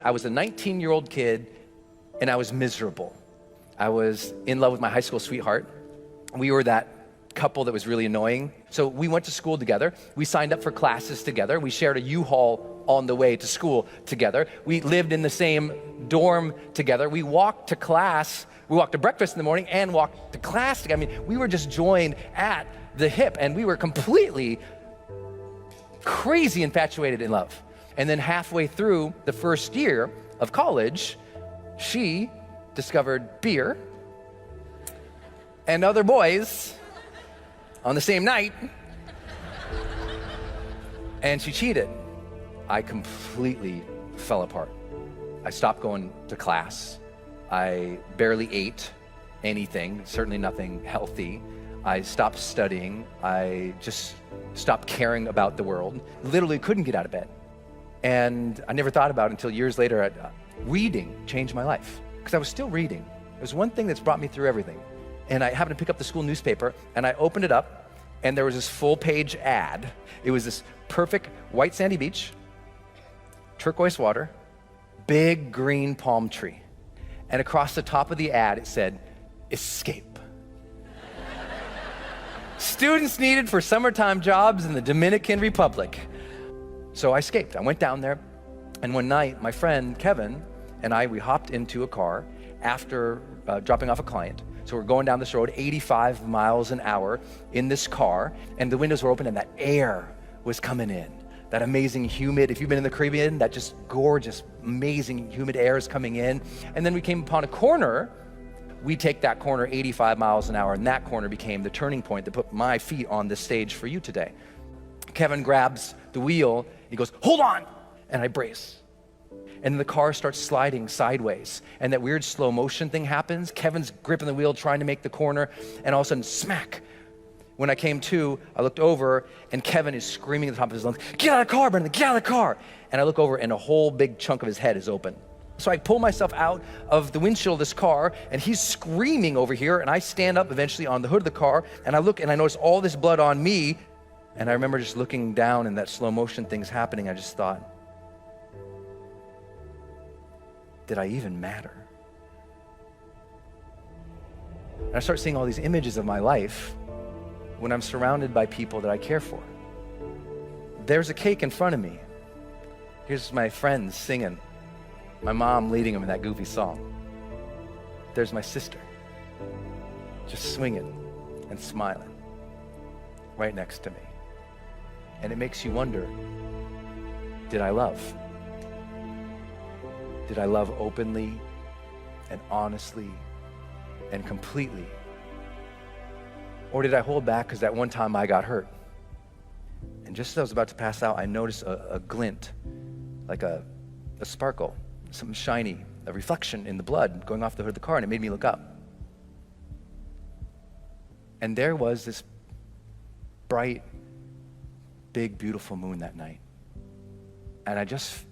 I was a 19-year-old kid, and I was miserable. I was in love with my high school sweetheart. We were that couple that was really annoying. So we went to school together. We signed up for classes together. We shared a U-Haul on the way to school together. We lived in the same dorm together. We walked to class. We walked to breakfast in the morning and walked to class together. I mean, we were just joined at the hip, and we were completely crazy infatuated in love. And then halfway through the first year of college, she discovered beer and other boys on the same night, and she cheated. I completely fell apart. I stopped going to class. I barely ate anything, certainly nothing healthy. I stopped studying. I just stopped caring about the world. Literally couldn't get out of bed. And I never thought about it until years later. Reading changed my life, because I was still reading. It was one thing that's brought me through everything. And I happened to pick up the school newspaper, and I opened it up, and there was this full-page ad. It was this perfect white sandy beach, turquoise water, big green palm tree. And across the top of the ad, it said, "Escape." Students needed for summertime jobs in the Dominican Republic. So I escaped. I went down there, and one night, my friend Kevin and I, we hopped into a car after dropping off a client. So we're going down this road, 85 miles an hour in this car, and the windows were open, and that air was coming in. That amazing humid, if you've been in the Caribbean, that just gorgeous, amazing humid air is coming in. And then we came upon a corner. We take that corner 85 miles an hour, and that corner became the turning point that put my feet on this stage for you today. Kevin grabs the wheel. He goes, "Hold on!" And I brace. And the car starts sliding sideways. And that weird slow motion thing happens. Kevin's gripping the wheel, trying to make the corner, and all of a sudden, smack. When I came to, I looked over, and Kevin is screaming at the top of his lungs, "Get out of the car, Brendan, get out of the car!" And I look over, and a whole big chunk of his head is open. So I pull myself out of the windshield of this car, and he's screaming over here, and I stand up eventually on the hood of the car, and I look, and I notice all this blood on me. And I remember just looking down, and that slow motion thing's happening. I just thought, did I even matter? And I start seeing all these images of my life when I'm surrounded by people that I care for. There's a cake in front of me. Here's my friends singing. My mom leading them in that goofy song. There's my sister, just swinging and smiling right next to me. And it makes you wonder, did I love? Did I love openly and honestly and completely? Or did I hold back because that one time I got hurt? And just as I was about to pass out, I noticed a glint, like a sparkle, something shiny, a reflection in the blood going off the hood of the car, and it made me look up. And there was this bright, big, beautiful moon that night. And I just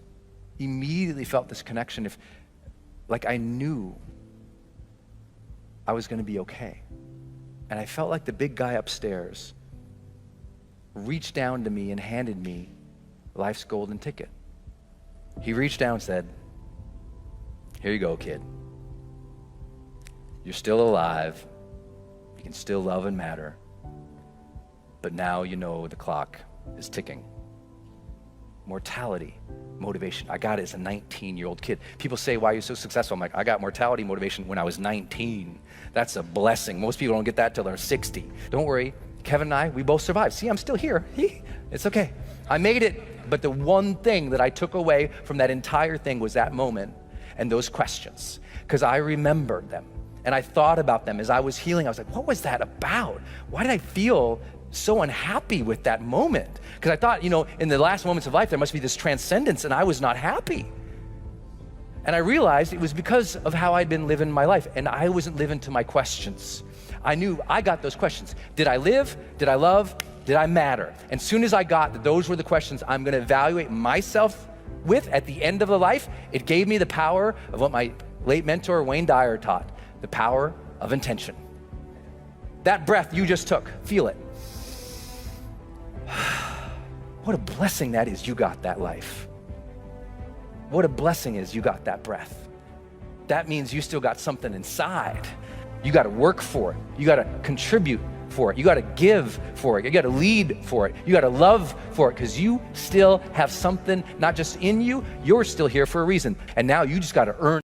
immediately felt this connection, like I knew I was going to be okay. And I felt like the big guy upstairs reached down to me and handed me life's golden ticket. He reached down and said, "Here you go, kid. You're still alive. You can still love and matter. But now you know the clock is ticking." Mortality, motivation. I got it as a 19-year-old kid. People say, "Why are you so successful?" I'm like, I got mortality motivation when I was 19. That's a blessing. Most people don't get that till they're 60. Don't worry, Kevin and I, we both survived. See, I'm still here. It's okay. I made it. But the one thing that I took away from that entire thing was that moment and those questions, because I remembered them. And I thought about them as I was healing. I was like, what was that about? Why did I feel so unhappy with that moment? Because I thought, in the last moments of life, there must be this transcendence, and I was not happy. And I realized it was because of how I'd been living my life, and I wasn't living to my questions. I knew I got those questions. Did I live? Did I love? Did I matter? And soon as I got that those were the questions I'm going to evaluate myself with at the end of the life, it gave me the power of what my late mentor, Wayne Dyer, taught, the power of intention. That breath you just took, feel it. What a blessing that is, you got that life. what a blessing is you got that breath. That means you still got something inside. You got to work for it. You got to contribute for it. You got to give for it. You got to lead for it. You got to love for it, because you still have something not just in you, you're still here for a reason. And now you just got to earn